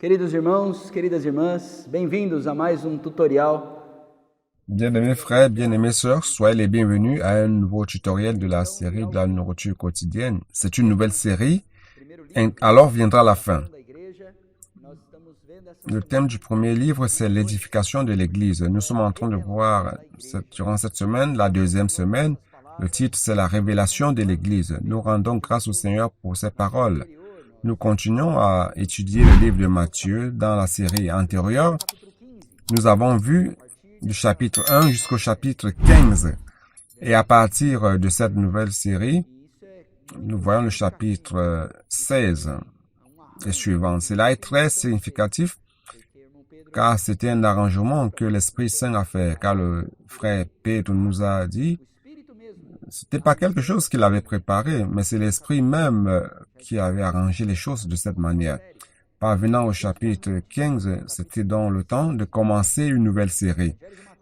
Queridos irmãos, queridas irmãs, bem-vindos a mais tutorial. Bien-aimés frères, bien-aimées sœurs, soyez les bienvenus à un nouveau tutoriel de la série de la nourriture quotidienne. C'est une nouvelle série, alors viendra la fin. Le thème du premier livre, c'est l'édification de l'Église. Nous sommes en train de voir durant cette semaine, la deuxième semaine. Le titre, c'est la révélation de l'Église. Nous rendons grâce au Seigneur pour ses paroles. Nous continuons à étudier le livre de Matthieu. Dans la série antérieure, nous avons vu du chapitre 1 jusqu'au chapitre 15. Et à partir de cette nouvelle série, nous voyons le chapitre 16 et suivant. Cela est très significatif car c'était un arrangement que l'Esprit Saint a fait. Car le frère Pedro nous a dit, c'était pas quelque chose qu'il avait préparé, mais c'est l'Esprit même qui avait arrangé les choses de cette manière. Parvenant au chapitre 15, c'était donc le temps de commencer une nouvelle série.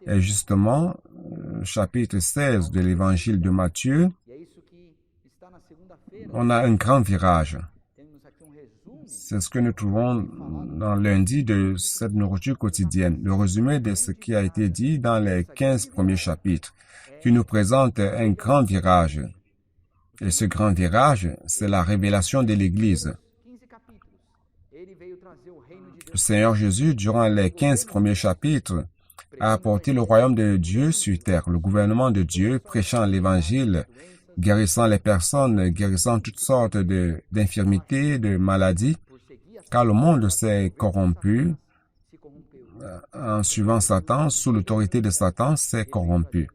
Et justement, chapitre 16 de l'évangile de Matthieu, on a un grand virage. C'est ce que nous trouvons dans lundi de cette nourriture quotidienne, le résumé de ce qui a été dit dans les 15 premiers chapitres, qui nous présente un grand virage. Et ce grand virage, c'est la révélation de l'Église. Le Seigneur Jésus, durant les 15 premiers chapitres, a apporté le royaume de Dieu sur terre, le gouvernement de Dieu, prêchant l'Évangile, guérissant les personnes, guérissant toutes sortes d'infirmités, de maladies, car le monde s'est corrompu en suivant Satan, sous l'autorité de Satan, s'est corrompu.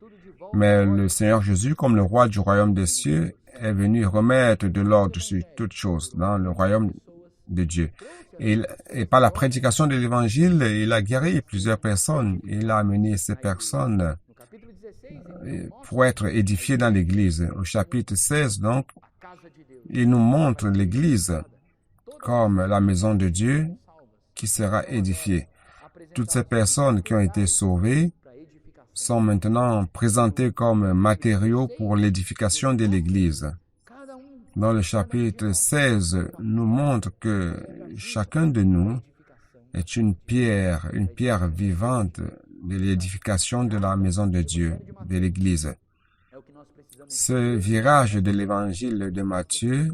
Mais le Seigneur Jésus, comme le roi du royaume des cieux, est venu remettre de l'ordre sur toutes choses dans le royaume de Dieu. Et par la prédication de l'Évangile, il a guéri plusieurs personnes. Il a amené ces personnes pour être édifiées dans l'Église. Au chapitre 16, donc, il nous montre l'Église comme la maison de Dieu qui sera édifiée. Toutes ces personnes qui ont été sauvées sont maintenant présentées comme matériaux pour l'édification de l'Église. Dans le chapitre 16, nous montre que chacun de nous est une pierre vivante de l'édification de la maison de Dieu, de l'Église. Ce virage de l'évangile de Matthieu,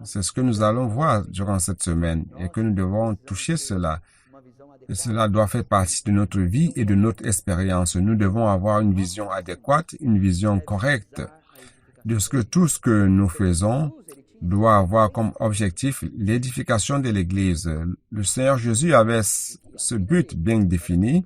c'est ce que nous allons voir durant cette semaine et que nous devons toucher cela. Et cela doit faire partie de notre vie et de notre expérience. Nous devons avoir une vision adéquate, une vision correcte de ce que tout ce que nous faisons doit avoir comme objectif l'édification de l'Église. Le Seigneur Jésus avait ce but bien défini.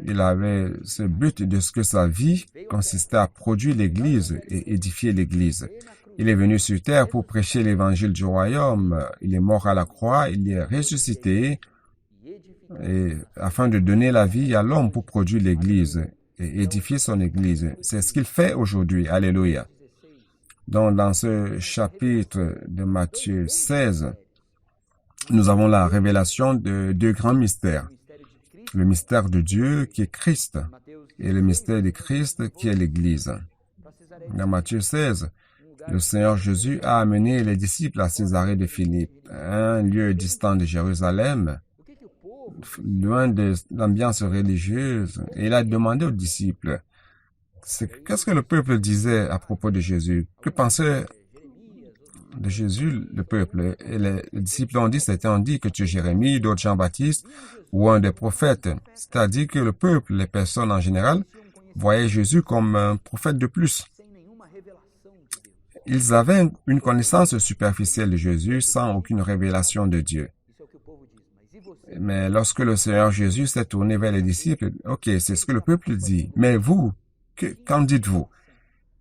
Il avait ce but de ce que sa vie consistait à produire l'Église et édifier l'Église. Il est venu sur terre pour prêcher l'évangile du royaume. Il est mort à la croix, il est ressuscité et afin de donner la vie à l'homme pour produire l'Église et édifier son Église. C'est ce qu'il fait aujourd'hui. Alléluia. Donc, dans ce chapitre de Matthieu 16, nous avons la révélation de deux grands mystères. Le mystère de Dieu qui est Christ et le mystère de Christ qui est l'Église. Dans Matthieu 16, le Seigneur Jésus a amené les disciples à Césarée de Philippe, un lieu distant de Jérusalem, loin de l'ambiance religieuse, et il a demandé aux disciples, qu'est-ce que le peuple disait à propos de Jésus? Que pensait de Jésus le peuple? Et les disciples ont dit, on dit que tu es Jérémie, d'autres Jean-Baptiste, ou un des prophètes. C'est-à-dire que le peuple, les personnes en général, voyaient Jésus comme un prophète de plus. Ils avaient une connaissance superficielle de Jésus sans aucune révélation de Dieu. Mais lorsque le Seigneur Jésus s'est tourné vers les disciples, ok, c'est ce que le peuple dit. Mais vous, qu'en dites-vous?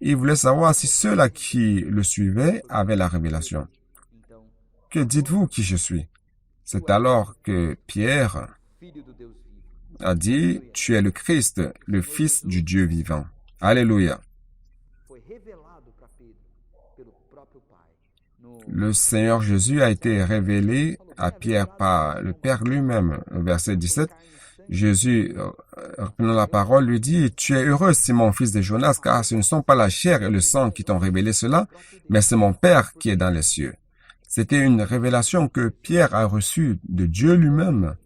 Il voulait savoir si ceux-là qui le suivaient avaient la révélation. Que dites-vous qui je suis? C'est alors que Pierre a dit, tu es le Christ, le Fils du Dieu vivant. Alléluia. Le Seigneur Jésus a été révélé à Pierre par le Père lui-même. Verset 17, Jésus, reprenant la parole, lui dit, « Tu es heureux, Simon, fils de Jonas, car ce ne sont pas la chair et le sang qui t'ont révélé cela, mais c'est mon Père qui est dans les cieux. » C'était une révélation que Pierre a reçue de Dieu lui-même.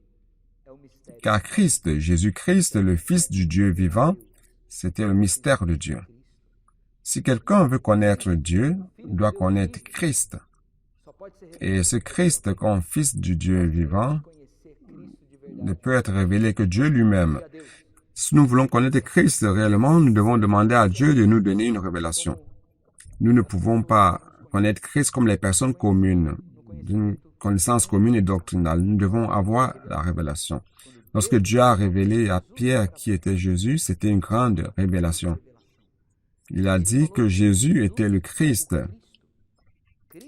Car Christ, Jésus-Christ, le Fils du Dieu vivant, c'était le mystère de Dieu. Si quelqu'un veut connaître Dieu, il doit connaître Christ. Et ce Christ, comme Fils du Dieu vivant, ne peut être révélé que Dieu lui-même. Si nous voulons connaître Christ réellement, nous devons demander à Dieu de nous donner une révélation. Nous ne pouvons pas connaître Christ comme les personnes communes, d'une connaissance commune et doctrinale. Nous devons avoir la révélation. Lorsque Dieu a révélé à Pierre qui était Jésus, c'était une grande révélation. Il a dit que Jésus était le Christ.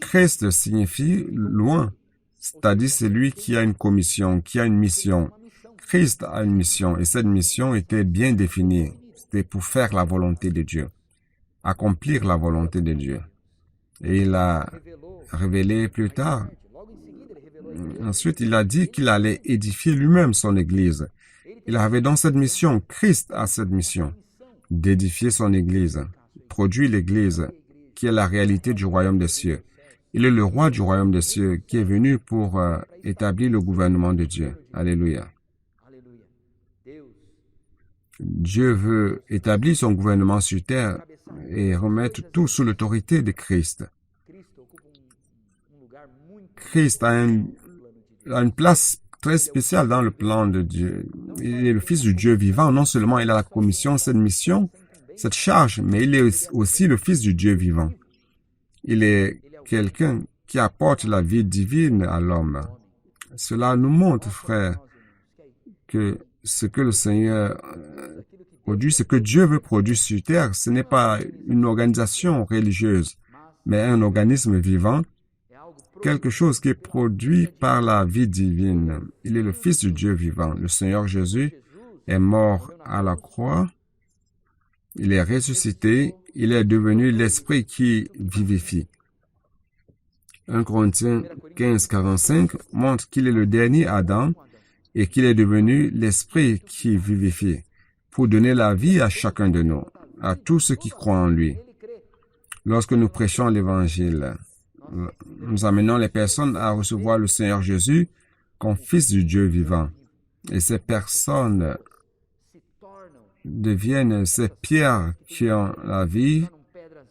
Christ signifie loin, c'est-à-dire celui qui a une commission, qui a une mission. Christ a une mission et cette mission était bien définie. C'était pour faire la volonté de Dieu, accomplir la volonté de Dieu. Et il a révélé plus tard. Ensuite, il a dit qu'il allait édifier lui-même son Église. Il avait donc cette mission. Christ a cette mission d'édifier son Église, produire l'Église, qui est la réalité du royaume des cieux. Il est le roi du royaume des cieux qui est venu pour établir le gouvernement de Dieu. Alléluia. Dieu veut établir son gouvernement sur terre et remettre tout sous l'autorité de Christ. Christ a une place très spéciale dans le plan de Dieu. Il est le Fils du Dieu vivant. Non seulement il a la commission, cette mission, cette charge, mais il est aussi le Fils du Dieu vivant. Il est quelqu'un qui apporte la vie divine à l'homme. Cela nous montre, frère, que ce que le Seigneur produit, ce que Dieu veut produire sur terre, ce n'est pas une organisation religieuse, mais un organisme vivant, quelque chose qui est produit par la vie divine. Il est le Fils du Dieu vivant. Le Seigneur Jésus est mort à la croix. Il est ressuscité. Il est devenu l'Esprit qui vivifie. 1 Corinthiens 15, 45 montre qu'il est le dernier Adam et qu'il est devenu l'Esprit qui vivifie pour donner la vie à chacun de nous, à tous ceux qui croient en lui. Lorsque nous prêchons l'Évangile, nous amenons les personnes à recevoir le Seigneur Jésus comme Fils du Dieu vivant. Et ces personnes deviennent ces pierres qui ont la vie,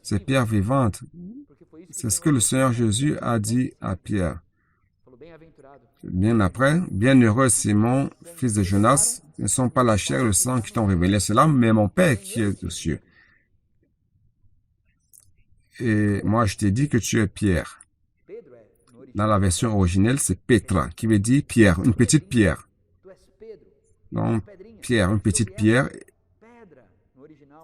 ces pierres vivantes. C'est ce que le Seigneur Jésus a dit à Pierre. Bien après, bienheureux Simon, fils de Jonas, ce ne sont pas la chair et le sang qui t'ont révélé cela, mais mon Père qui est aux cieux. Et moi, je t'ai dit que tu es Pierre. Dans la version originelle, c'est Petra, qui veut dire pierre, une petite pierre. Donc, pierre, une petite pierre.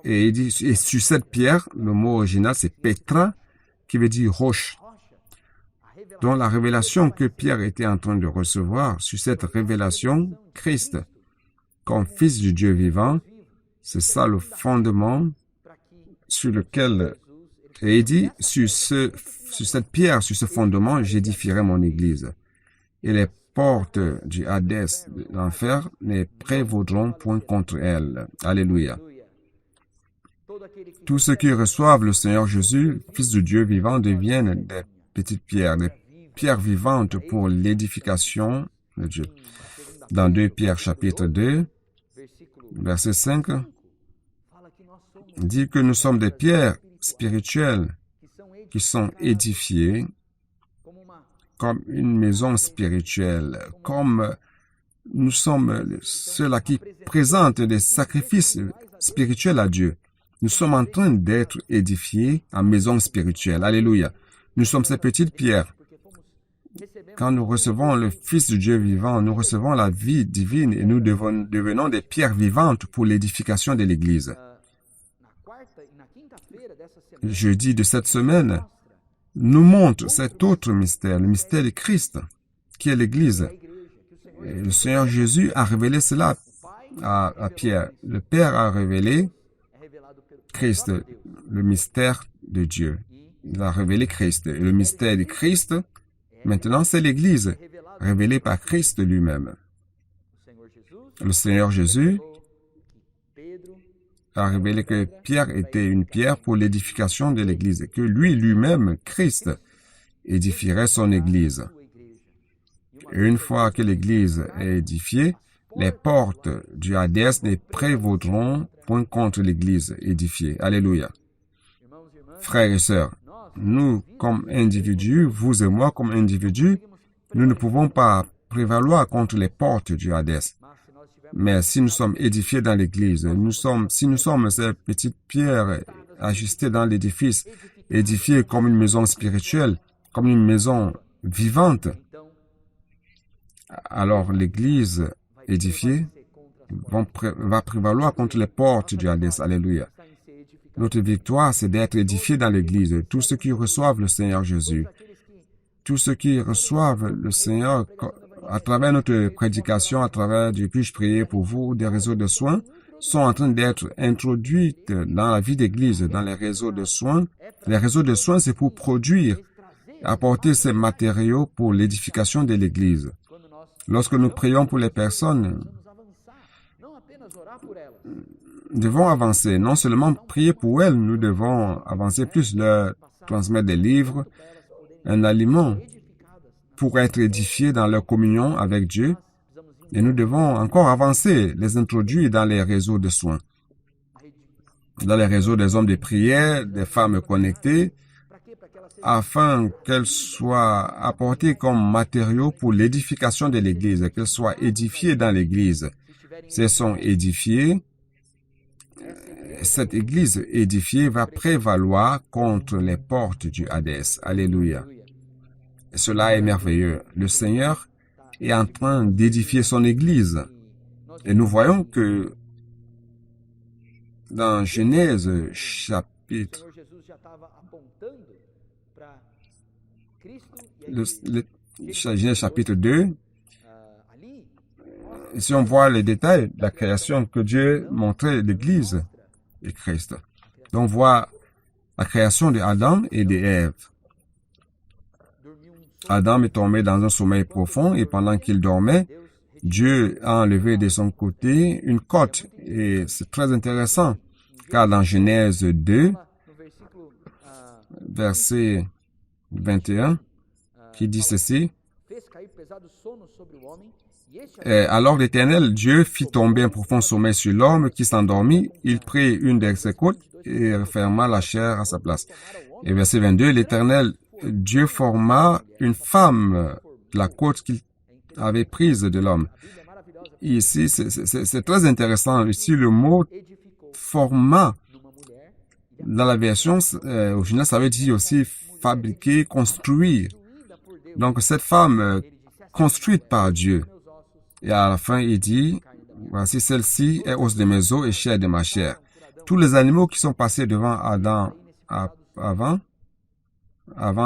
Et il dit, et sur cette pierre, le mot original, c'est Petra, qui veut dire roche. Donc, la révélation que Pierre était en train de recevoir, sur cette révélation, Christ, comme Fils du Dieu vivant, c'est ça le fondement sur lequel, et il dit, sur cette pierre, sur ce fondement, j'édifierai mon Église. Et les portes du Hadès, de l'enfer, ne prévaudront point contre elle. Alléluia. Tous ceux qui reçoivent le Seigneur Jésus, Fils du Dieu vivant, deviennent des petites pierres, des pierres vivantes pour l'édification de Dieu. Dans 2 Pierre chapitre 2, verset 5, dit que nous sommes des pierres spirituelles qui sont édifiées comme une maison spirituelle, comme nous sommes ceux-là qui présentent des sacrifices spirituels à Dieu. Nous sommes en train d'être édifiés en maison spirituelle. Alléluia. Nous sommes ces petites pierres. Quand nous recevons le Fils du Dieu vivant, nous recevons la vie divine et nous devenons des pierres vivantes pour l'édification de l'Église. Jeudi de cette semaine nous montre cet autre mystère, le mystère de Christ, qui est l'Église. Et le Seigneur Jésus a révélé cela à Pierre. Le Père a révélé Christ, le mystère de Dieu. Il a révélé Christ. Et le mystère de Christ, maintenant, c'est l'Église, révélée par Christ lui-même. Le Seigneur Jésus a révélé que Pierre était une pierre pour l'édification de l'Église et que lui-même, Christ, édifierait son Église. Et une fois que l'Église est édifiée, les portes du Hadès ne prévaudront point contre l'Église édifiée. Alléluia. Frères et sœurs, nous, comme individus, vous et moi, comme individus, nous ne pouvons pas prévaloir contre les portes du Hadès. Mais si nous sommes édifiés dans l'Église, si nous sommes ces petites pierres ajustées dans l'édifice, édifiées comme une maison spirituelle, comme une maison vivante, alors l'Église édifiée va prévaloir contre les portes du Hadès. Alléluia. Notre victoire, c'est d'être édifiés dans l'Église. Tous ceux qui reçoivent le Seigneur Jésus, tous ceux qui reçoivent le Seigneur à travers notre prédication, à travers du puis-je prier pour vous, des réseaux de soins, sont en train d'être introduits dans la vie d'Église, dans les réseaux de soins. Les réseaux de soins, c'est pour produire, apporter ces matériaux pour l'édification de l'Église. Lorsque nous prions pour les personnes, nous devons avancer. Non seulement prier pour elles, nous devons avancer plus, leur transmettre des livres, un aliment pour être édifiés dans leur communion avec Dieu. Et nous devons encore avancer, les introduire dans les réseaux de soins, dans les réseaux des hommes de prière, des femmes connectées, afin qu'elles soient apportées comme matériaux pour l'édification de l'Église, qu'elles soient édifiées dans l'Église. Si elles sont édifiées, cette Église édifiée va prévaloir contre les portes du Hadès. Alléluia. Et cela est merveilleux. Le Seigneur est en train d'édifier son Église. Et nous voyons que dans Genèse chapitre Genèse chapitre 2, si on voit les détails de la création que Dieu montrait l'Église de Christ. Donc on voit la création de Adam et d'Ève. Adam est tombé dans un sommeil profond et pendant qu'il dormait, Dieu a enlevé de son côté une côte. Et c'est très intéressant, car dans Genèse 2, verset 21, qui dit ceci, alors l'Éternel Dieu fit tomber un profond sommeil sur l'homme qui s'endormit. Il prit une de ses côtes et referma la chair à sa place. Et verset 22, l'Éternel Dieu forma une femme de la côte qu'il avait prise de l'homme. Ici, c'est très intéressant. Ici, le mot forma, dans la version originale, ça veut dire aussi fabriquer, construire. Donc, cette femme construite par Dieu. Et à la fin, il dit, voici celle-ci est os de mes os et chair de ma chair. Tous les animaux qui sont passés devant Adam avant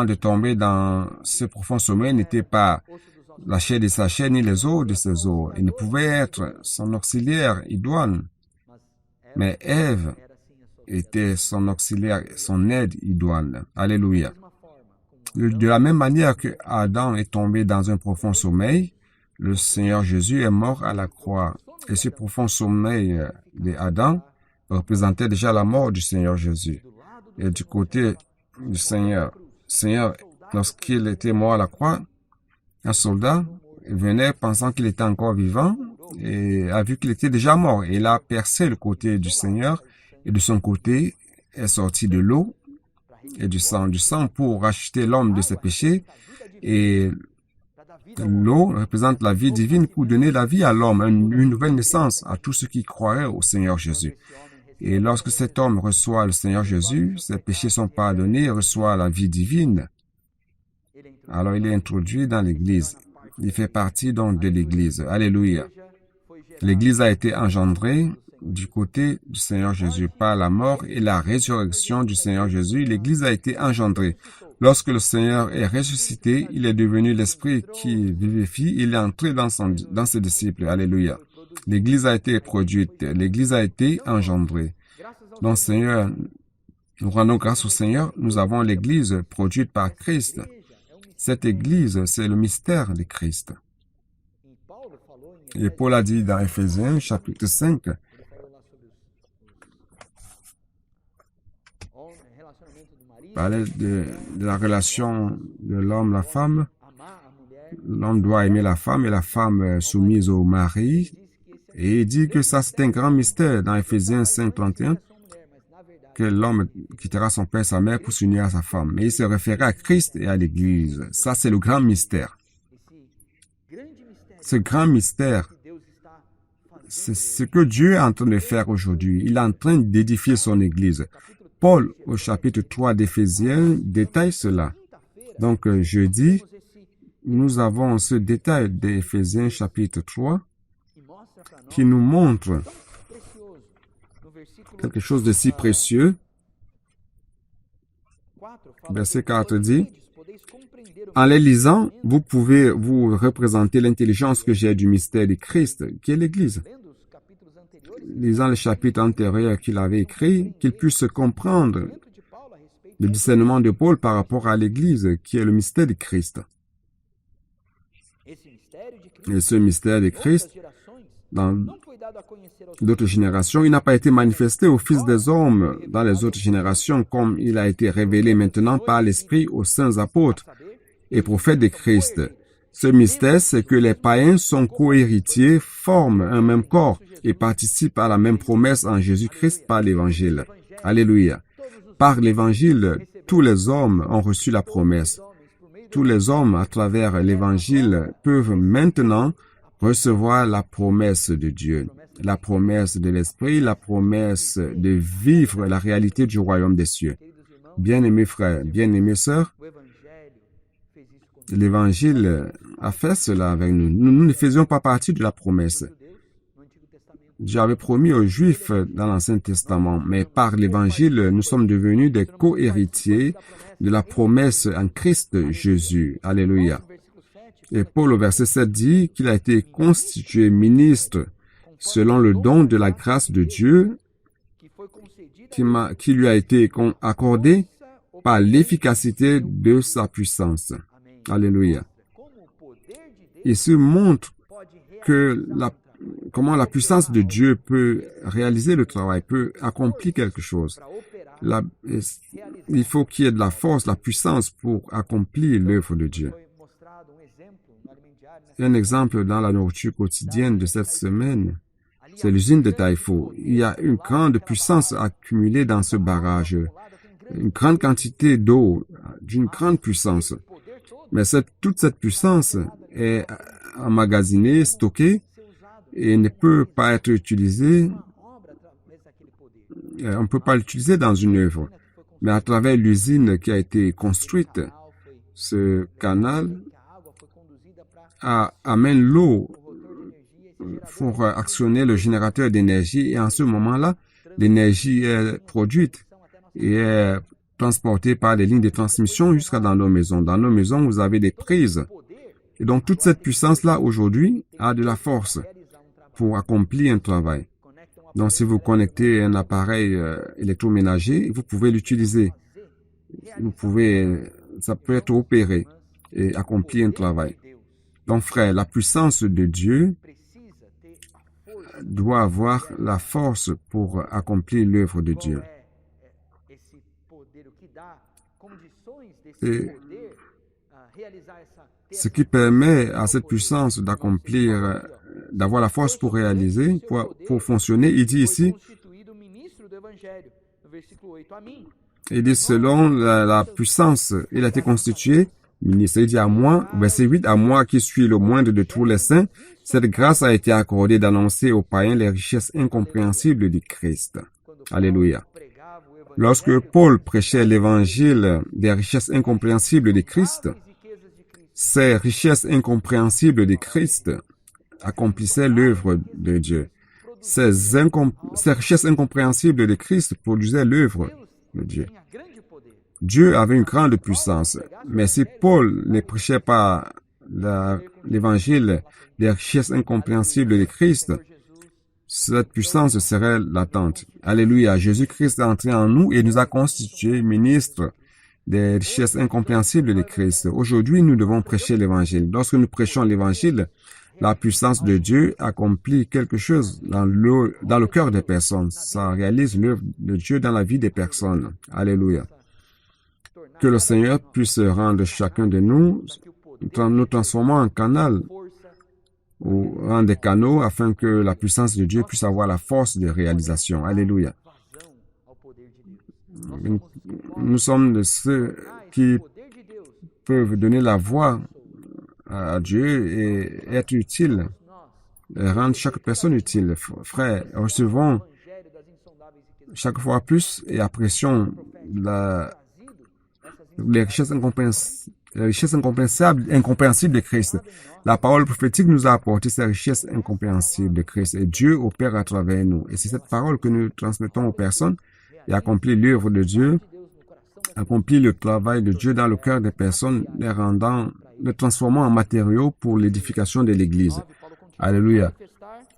de tomber dans ce profond sommeil n'étaient pas la chair de sa chair ni les os de ses os. Ils ne pouvaient être son auxiliaire idoine. Mais Ève était son auxiliaire, son aide idoine. Alléluia. De la même manière que Adam est tombé dans un profond sommeil, le Seigneur Jésus est mort à la croix. Et ce profond sommeil de Adam représentait déjà la mort du Seigneur Jésus. Et du côté du Seigneur, lorsqu'il était mort à la croix, un soldat venait pensant qu'il était encore vivant et a vu qu'il était déjà mort. Et il a percé le côté du Seigneur et de son côté est sorti de l'eau et du sang pour racheter l'homme de ses péchés. Et l'eau représente la vie divine pour donner la vie à l'homme, une nouvelle naissance à tous ceux qui croiraient au Seigneur Jésus. Et lorsque cet homme reçoit le Seigneur Jésus, ses péchés sont pardonnés, il reçoit la vie divine. Alors il est introduit dans l'Église. Il fait partie donc de l'Église. Alléluia. L'Église a été engendrée du côté du Seigneur Jésus par la mort et la résurrection du Seigneur Jésus. L'Église a été engendrée. Lorsque le Seigneur est ressuscité, il est devenu l'Esprit qui vivifie. Il est entré dans ses disciples. Alléluia. L'Église a été produite. L'Église a été engendrée. Donc, Seigneur, nous rendons grâce au Seigneur. Nous avons l'Église produite par Christ. Cette Église, c'est le mystère de Christ. Et Paul a dit dans Éphésiens, chapitre 5, parlait de la relation de l'homme, la femme. L'homme doit aimer la femme et la femme soumise au mari. Et il dit que ça, c'est un grand mystère dans Éphésiens 5:31, que l'homme quittera son père et sa mère pour s'unir à sa femme. Mais il se référait à Christ et à l'Église. Ça, c'est le grand mystère. Ce grand mystère, c'est ce que Dieu est en train de faire aujourd'hui. Il est en train d'édifier son Église. Paul, au chapitre 3 d'Éphésiens, détaille cela. Donc, jeudi, nous avons ce détail d'Éphésiens chapitre 3 qui nous montre quelque chose de si précieux. Verset 4 dit, « En les lisant, vous pouvez vous représenter l'intelligence que j'ai du mystère de Christ, qui est l'Église. » Lisant les chapitres antérieurs qu'il avait écrits, qu'il puisse comprendre le discernement de Paul par rapport à l'Église, qui est le mystère de Christ. Et ce mystère de Christ, dans d'autres générations, il n'a pas été manifesté aux fils des hommes dans les autres générations, comme il a été révélé maintenant par l'Esprit aux saints apôtres et prophètes de Christ. Ce mystère, c'est que les païens sont co-héritiers, forment un même corps et participent à la même promesse en Jésus-Christ par l'Évangile. Alléluia. Par l'Évangile, tous les hommes ont reçu la promesse. Tous les hommes, à travers l'Évangile, peuvent maintenant recevoir la promesse de Dieu, la promesse de l'Esprit, la promesse de vivre la réalité du royaume des cieux. Bien-aimés frères, bien-aimés sœurs, l'Évangile a fait cela avec nous. Nous ne faisions pas partie de la promesse. Dieu avait promis aux Juifs dans l'Ancien Testament, mais par l'Évangile, nous sommes devenus des co-héritiers de la promesse en Christ Jésus. Alléluia. Et Paul au verset 7 dit qu'il a été constitué ministre selon le don de la grâce de Dieu qui lui a été accordé par l'efficacité de sa puissance. Alléluia. Ici montre que comment la puissance de Dieu peut réaliser le travail, peut accomplir quelque chose. Il faut qu'il y ait de la force, la puissance pour accomplir l'œuvre de Dieu. Un exemple dans la nourriture quotidienne de cette semaine, c'est l'usine de Taïfo. Il y a une grande puissance accumulée dans ce barrage, une grande quantité d'eau, d'une grande puissance. Mais toute cette puissance est emmagasinée, stockée, et ne peut pas être utilisée. On ne peut pas l'utiliser dans une œuvre. Mais à travers l'usine qui a été construite, ce canal amène l'eau pour actionner le générateur d'énergie et en ce moment-là, l'énergie est produite et est transportée par des lignes de transmission jusqu'à dans nos maisons. Dans nos maisons, vous avez des prises. Et donc, toute cette puissance-là, aujourd'hui, a de la force pour accomplir un travail. Donc, si vous connectez un appareil électroménager, vous pouvez l'utiliser. Ça peut être opéré et accomplir un travail. Donc, frère, la puissance de Dieu doit avoir la force pour accomplir l'œuvre de Dieu. Et ce qui permet à cette puissance d'accomplir, d'avoir la force pour réaliser, pour fonctionner, il dit ici, il dit selon la puissance, il a été constitué ministre. Il dit à moi, verset 8, à moi qui suis le moindre de tous les saints, cette grâce a été accordée d'annoncer aux païens les richesses incompréhensibles du Christ. Alléluia. Lorsque Paul prêchait l'évangile des richesses incompréhensibles de Christ, ces richesses incompréhensibles de Christ accomplissaient l'œuvre de Dieu. Ces richesses incompréhensibles de Christ produisaient l'œuvre de Dieu. Dieu avait une grande puissance, mais si Paul ne prêchait pas l'évangile des richesses incompréhensibles de Christ, cette puissance serait latente. Alléluia. Jésus-Christ est entré en nous et nous a constitués ministres des richesses incompréhensibles de Christ. Aujourd'hui, nous devons prêcher l'évangile. Lorsque nous prêchons l'évangile, La puissance de Dieu accomplit quelque chose dans le cœur des personnes. Ça réalise l'œuvre de Dieu dans la vie des personnes. Alléluia. Que le Seigneur puisse rendre chacun de nous transformant en canal ou en des canaux afin que la puissance de Dieu puisse avoir la force de réalisation. Alléluia. Nous sommes de ceux qui peuvent donner la voix à Dieu et être utiles, et rendre chaque personne utile. Frères, recevons chaque fois plus et apprécions les richesses incompréhensibles de Christ. La parole prophétique nous a apporté ces richesses incompréhensibles de Christ et Dieu opère à travers nous. Et c'est cette parole que nous transmettons aux personnes et accomplit l'œuvre de Dieu, accomplit le travail de Dieu dans le cœur des personnes, les transformant en matériaux pour l'édification de l'Église. Alléluia.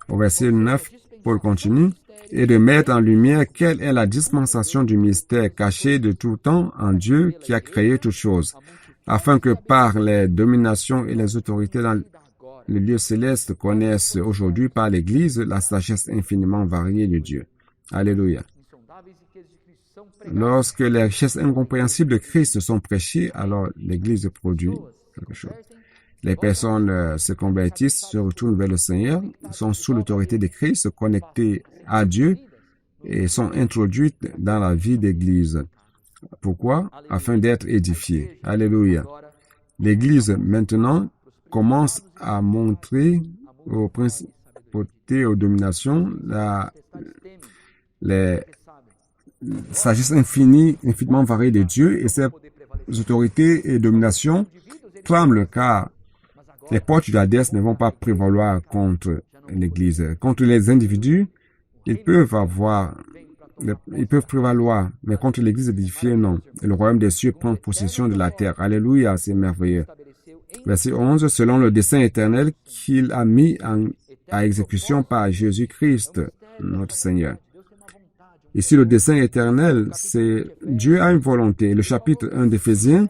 Au verset 9, Paul continue. Et de mettre en lumière quelle est la dispensation du mystère caché de tout temps en Dieu qui a créé toutes choses, afin que par les dominations et les autorités dans les lieux célestes connaissent aujourd'hui par l'Église la sagesse infiniment variée de Dieu. Alléluia. Lorsque les richesses incompréhensibles de Christ sont prêchées, alors l'Église produit quelque chose. Les personnes se convertissent, se retournent vers le Seigneur, sont sous l'autorité de Christ, connectées à Dieu et sont introduites dans la vie d'Église. Pourquoi? Afin d'être édifiées. Alléluia. L'Église, maintenant, commence à montrer aux principautés, aux dominations, les sagesse infiniment variée de Dieu, et ces autorités et dominations tremblent car les portes du Hadès ne vont pas prévaloir contre l'Église. Contre les individus, ils peuvent prévaloir, mais contre l'Église édifiée, non. Et le royaume des cieux prend possession de la terre. Alléluia, c'est merveilleux. Verset 11, selon le dessein éternel qu'il a mis à exécution par Jésus-Christ, notre Seigneur. Ici, le dessein éternel, c'est Dieu a une volonté. Le chapitre 1 d'Éphésiens,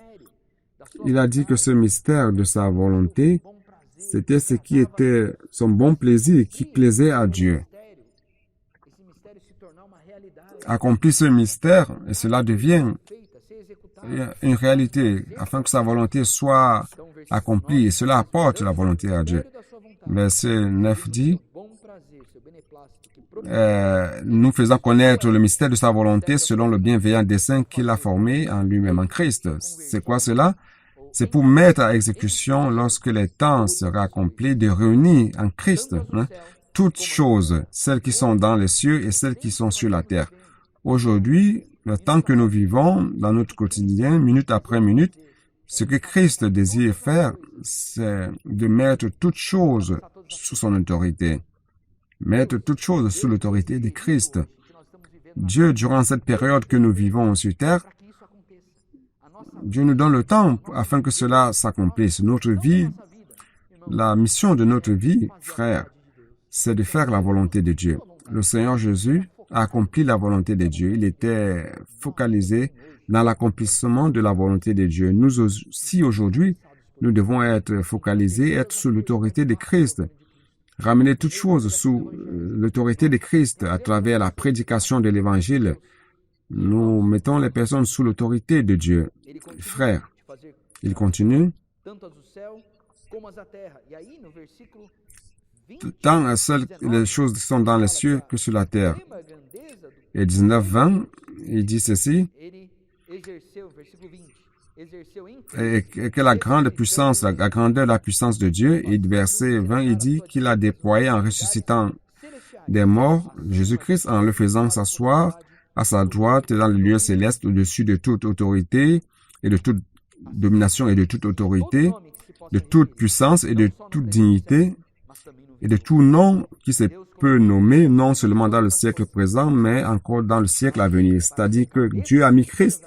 il a dit que ce mystère de sa volonté, c'était ce qui était son bon plaisir, qui plaisait à Dieu. Accomplit ce mystère, et cela devient une réalité, afin que sa volonté soit accomplie, et cela apporte la volonté à Dieu. Verset 9 dit, nous faisons connaître le mystère de sa volonté selon le bienveillant dessein qu'il a formé en lui-même, en Christ. C'est quoi cela? C'est pour mettre à exécution, lorsque les temps seraient accomplis, de réunir en Christ toutes choses, celles qui sont dans les cieux et celles qui sont sur la terre. Aujourd'hui, le temps que nous vivons dans notre quotidien, minute après minute, ce que Christ désire faire, c'est de mettre toutes choses sous son autorité. Mettre toutes choses sous l'autorité de Christ. Dieu, durant cette période que nous vivons sur terre, Dieu nous donne le temps afin que cela s'accomplisse. Notre vie, la mission de notre vie, frère, c'est de faire la volonté de Dieu. Le Seigneur Jésus a accompli la volonté de Dieu. Il était focalisé dans l'accomplissement de la volonté de Dieu. Nous aussi, aujourd'hui, nous devons être focalisés, être sous l'autorité de Christ. Ramener toutes choses sous l'autorité de Christ à travers la prédication de l'Évangile. Nous mettons les personnes sous l'autorité de Dieu. Frère, il continue. Tant les choses qui sont dans les cieux que sur la terre. Et 19-20, il dit ceci. Et que la grande puissance, la grandeur de la puissance de Dieu, et verset 20, il dit qu'il a déployé en ressuscitant des morts, Jésus-Christ, en le faisant s'asseoir à sa droite dans le lieu céleste au-dessus de toute autorité et de toute domination et de toute autorité, de toute puissance et de toute dignité et de tout nom qui se peut nommer, non seulement dans le siècle présent, mais encore dans le siècle à venir. C'est-à-dire que Dieu a mis Christ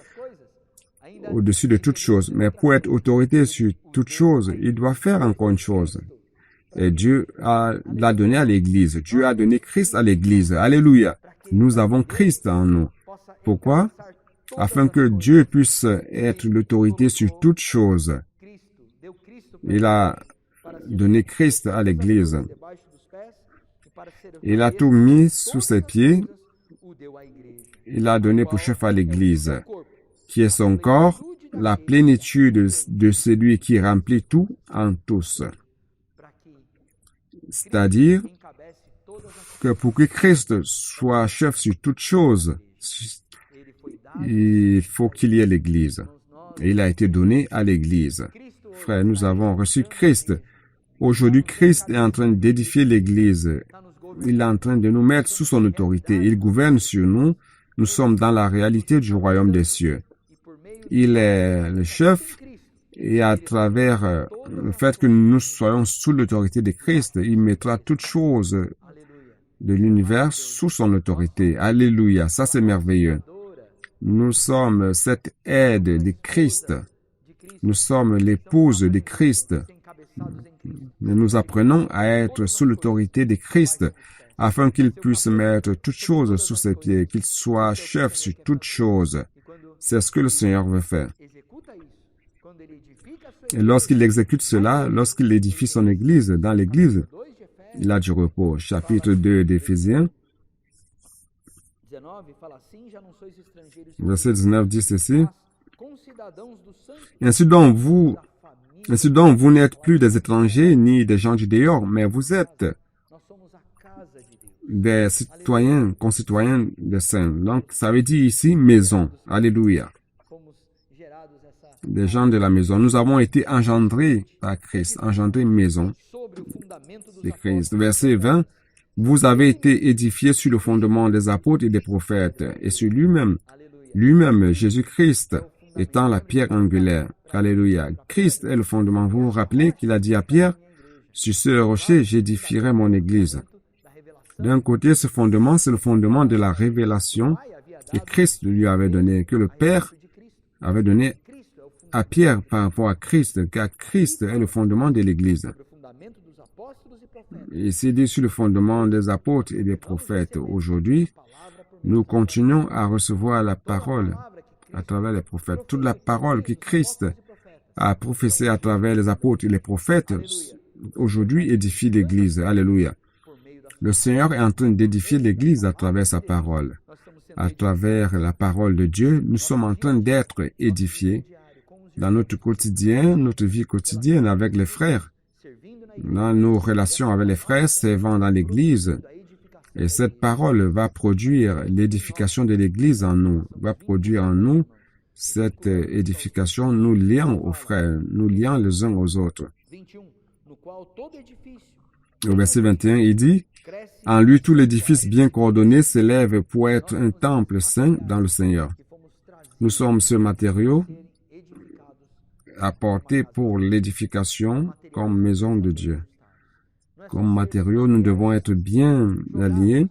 au-dessus de toutes choses. Mais pour être autorité sur toutes choses, il doit faire encore une chose. Et Dieu l'a donné à l'Église. Dieu a donné Christ à l'Église. Alléluia. Nous avons Christ en nous. Pourquoi? Afin que Dieu puisse être l'autorité sur toutes choses. Il a donné Christ à l'Église. Il a tout mis sous ses pieds. Il a donné pour chef à l'Église, qui est son corps, la plénitude de celui qui remplit tout en tous. C'est-à-dire que pour que Christ soit chef sur toutes choses, il faut qu'il y ait l'Église. Et il a été donné à l'Église. Frères, nous avons reçu Christ. Aujourd'hui, Christ est en train d'édifier l'Église. Il est en train de nous mettre sous son autorité. Il gouverne sur nous. Nous sommes dans la réalité du royaume des cieux. Il est le chef et à travers le fait que nous soyons sous l'autorité de Christ, il mettra toutes choses de l'univers sous son autorité. Alléluia, ça c'est merveilleux. Nous sommes cette aide de Christ. Nous sommes l'épouse de Christ. Nous apprenons à être sous l'autorité de Christ afin qu'il puisse mettre toutes choses sous ses pieds, qu'il soit chef sur toutes choses. C'est ce que le Seigneur veut faire. Et lorsqu'il exécute cela, lorsqu'il édifie son Église, dans l'Église, il a du repos. Chapitre 2 d'Éphésiens, verset 19 dit ceci. Ainsi donc, vous n'êtes plus des étrangers ni des gens du dehors, mais vous êtes des citoyens, concitoyens des saints. Donc, ça veut dire ici maison. Alléluia. Des gens de la maison. Nous avons été engendrés par Christ, engendrés maison de Christ. Verset 20. Vous avez été édifiés sur le fondement des apôtres et des prophètes, et sur lui-même, Jésus-Christ, étant la pierre angulaire. Alléluia. Christ est le fondement. Vous vous rappelez qu'il a dit à Pierre, sur ce rocher, j'édifierai mon église. D'un côté, ce fondement, c'est le fondement de la révélation que Christ lui avait donné, que le Père avait donné à Pierre par rapport à Christ, car Christ est le fondement de l'église. Et c'est dit sur le fondement des apôtres et des prophètes. Aujourd'hui, nous continuons à recevoir la parole à travers les prophètes. Toute la parole que Christ a prophétisée à travers les apôtres et les prophètes, aujourd'hui édifie l'Église. Alléluia. Le Seigneur est en train d'édifier l'Église à travers sa parole. À travers la parole de Dieu, nous sommes en train d'être édifiés dans notre quotidien, notre vie quotidienne avec les frères, dans nos relations avec les frères, servant dans l'Église. Et cette parole va produire l'édification de l'Église en nous, va produire en nous cette édification, nous liant aux frères, nous liant les uns aux autres. Au verset 21, il dit, « En lui, tout l'édifice bien coordonné s'élève pour être un temple saint dans le Seigneur. » Nous sommes ce matériau apporté pour l'édification comme maison de Dieu. Comme matériaux, nous devons être bien alliés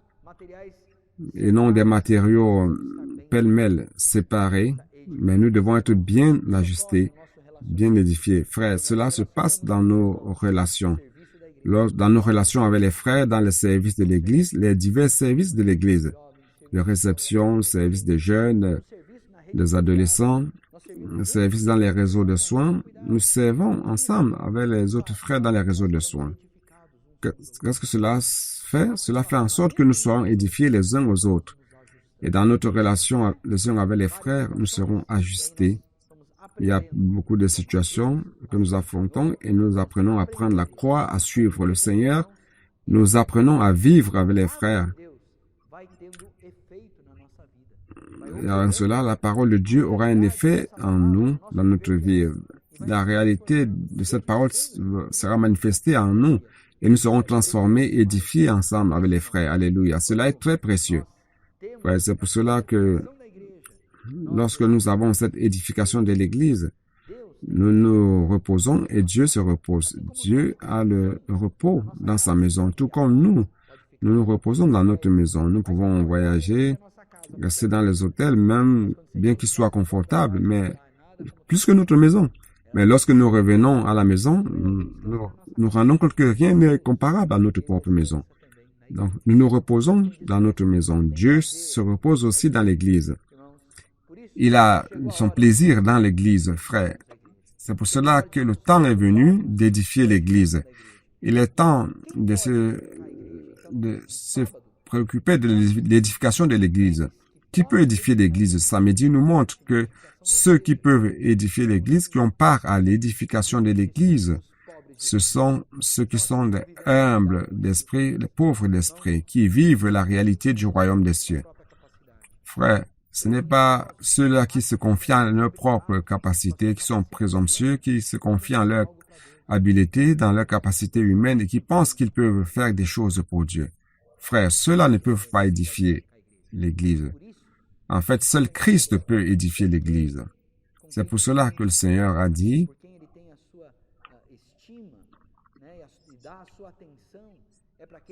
et non des matériaux pêle-mêle séparés, mais nous devons être bien ajustés, bien édifiés. Frères, cela se passe dans nos relations. Dans nos relations avec les frères, dans les services de l'Église, les divers services de l'Église, les réceptions, le service des jeunes, des adolescents, le service dans les réseaux de soins, nous servons ensemble avec les autres frères dans les réseaux de soins. Qu'est-ce que cela fait? Cela fait en sorte que nous soyons édifiés les uns aux autres. Et dans notre relation les uns avec les frères, nous serons ajustés. Il y a beaucoup de situations que nous affrontons et nous apprenons à prendre la croix, à suivre le Seigneur. Nous apprenons à vivre avec les frères. Et en cela, la parole de Dieu aura un effet en nous, dans notre vie. La réalité de cette parole sera manifestée en nous et nous serons transformés, édifiés ensemble avec les frères. Alléluia. Cela est très précieux. Ouais, c'est pour cela que lorsque nous avons cette édification de l'Église, nous nous reposons et Dieu se repose. Dieu a le repos dans sa maison, tout comme nous nous reposons dans notre maison. Nous pouvons voyager, rester dans les hôtels, même bien qu'ils soient confortables, mais plus que notre maison. Mais lorsque nous revenons à la maison, nous rendons compte que rien n'est comparable à notre propre maison. Donc, nous nous reposons dans notre maison. Dieu se repose aussi dans l'Église. Il a son plaisir dans l'Église, frère. C'est pour cela que le temps est venu d'édifier l'Église. Il est temps de se préoccuper de l'édification de l'Église. Qui peut édifier l'Église? Samedi nous montre que ceux qui peuvent édifier l'Église, qui ont part à l'édification de l'Église, ce sont ceux qui sont des humbles d'esprit, les pauvres d'esprit, qui vivent la réalité du royaume des cieux. Frère, ce n'est pas ceux-là qui se confient en leurs propres capacités, qui sont présomptueux, qui se confient en leur habileté, dans leur capacité humaine et qui pensent qu'ils peuvent faire des choses pour Dieu. Frère, ceux-là ne peuvent pas édifier l'Église. En fait, seul Christ peut édifier l'Église. C'est pour cela que le Seigneur a dit,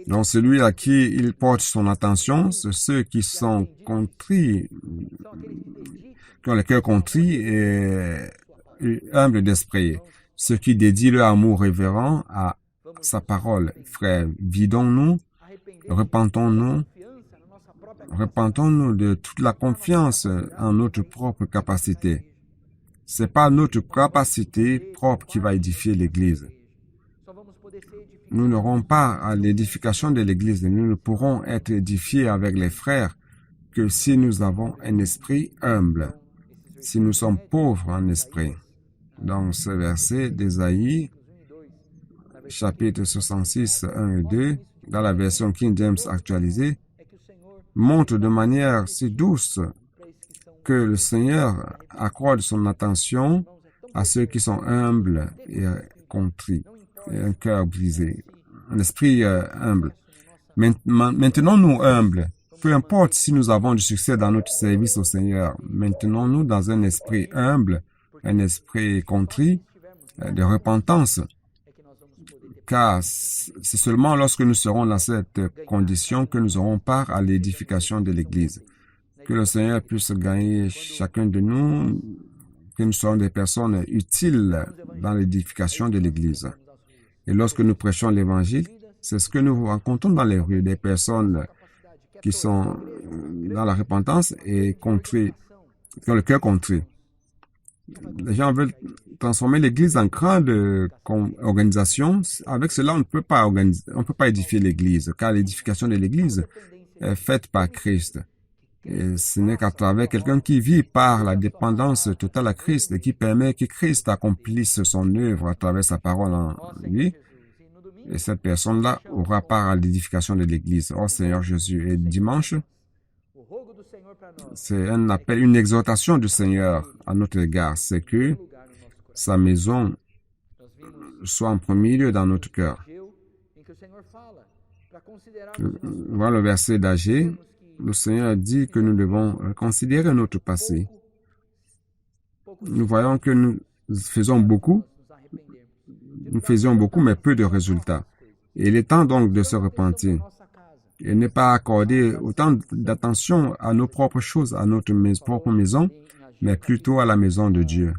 donc celui à qui il porte son attention, c'est ceux qui sont contrits, qui ont le cœur contrit et humble d'esprit, ceux qui dédient leur amour révérend à sa parole. Frères, vidons-nous, repentons-nous de toute la confiance en notre propre capacité. C'est pas notre capacité propre qui va édifier l'Église. Nous n'aurons pas à l'édification de l'Église. Nous ne pourrons être édifiés avec les frères que si nous avons un esprit humble, si nous sommes pauvres en esprit. Donc, ce verset d'Ésaïe, chapitre 66, 1 et 2, dans la version King James actualisée, montre de manière si douce que le Seigneur accorde son attention à ceux qui sont humbles et contrits, et un cœur brisé, un esprit humble. Maintenons-nous humbles, peu importe si nous avons du succès dans notre service au Seigneur, maintenons-nous dans un esprit humble, un esprit contrit, de repentance, car c'est seulement lorsque nous serons dans cette condition que nous aurons part à l'édification de l'Église. Que le Seigneur puisse gagner chacun de nous, que nous soyons des personnes utiles dans l'édification de l'Église. Et lorsque nous prêchons l'Évangile, c'est ce que nous rencontrons dans les rues, des personnes qui sont dans la repentance et contrits, qui ont le cœur contrit. Les gens veulent transformer l'Église en grande organisation. Avec cela, on ne peut pas édifier l'Église, car l'édification de l'Église est faite par Christ. Et ce n'est qu'à travers quelqu'un qui vit par la dépendance totale à Christ et qui permet que Christ accomplisse son œuvre à travers sa parole en lui. Et cette personne-là aura part à l'édification de l'Église. Oh Seigneur Jésus. Et dimanche, c'est un appel, une exhortation du Seigneur à notre égard. C'est que sa maison soit en premier lieu dans notre cœur. Voilà le verset d'Agé. Le Seigneur dit que nous devons considérer notre passé. Nous voyons que nous faisions beaucoup, mais peu de résultats. Et il est temps donc de se repentir et ne pas accorder autant d'attention à nos propres choses, à notre propre maison, mais plutôt à la maison de Dieu.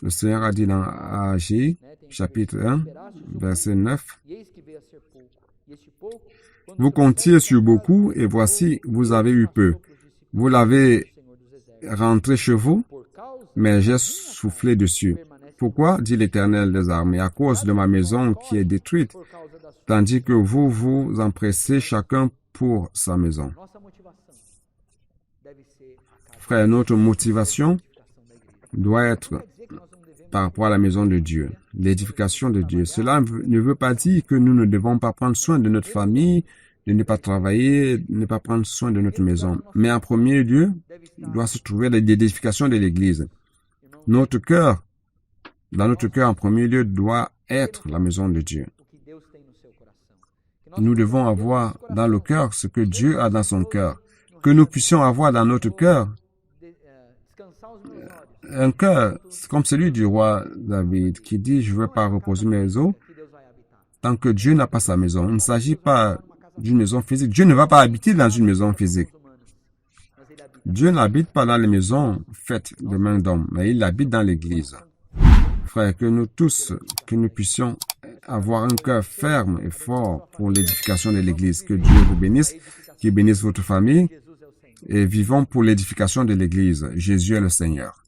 Le Seigneur a dit dans Agé, chapitre 1, verset 9, « Vous comptiez sur beaucoup, et voici, vous avez eu peu. Vous l'avez rentré chez vous, mais j'ai soufflé dessus. Pourquoi, dit l'Éternel des armées, à cause de ma maison qui est détruite, tandis que vous vous empressez chacun pour sa maison. » Frère, notre motivation doit être par rapport à la maison de Dieu, l'édification de Dieu. Cela ne veut pas dire que nous ne devons pas prendre soin de notre famille, de ne pas travailler, de ne pas prendre soin de notre maison. Mais en premier lieu, doit se trouver l'édification de l'Église. Notre cœur, dans notre cœur, en premier lieu, doit être la maison de Dieu. Nous devons avoir dans le cœur ce que Dieu a dans son cœur. Que nous puissions avoir dans notre cœur un cœur comme celui du roi David qui dit « Je ne veux pas reposer mes os tant que Dieu n'a pas sa maison. » Il ne s'agit pas d'une maison physique. Dieu ne va pas habiter dans une maison physique. Dieu n'habite pas dans les maisons faites de main d'homme, mais il habite dans l'Église. Frères, que nous tous, que nous puissions avoir un cœur ferme et fort pour l'édification de l'Église. Que Dieu vous bénisse, qu'il bénisse votre famille et vivons pour l'édification de l'Église. Jésus est le Seigneur.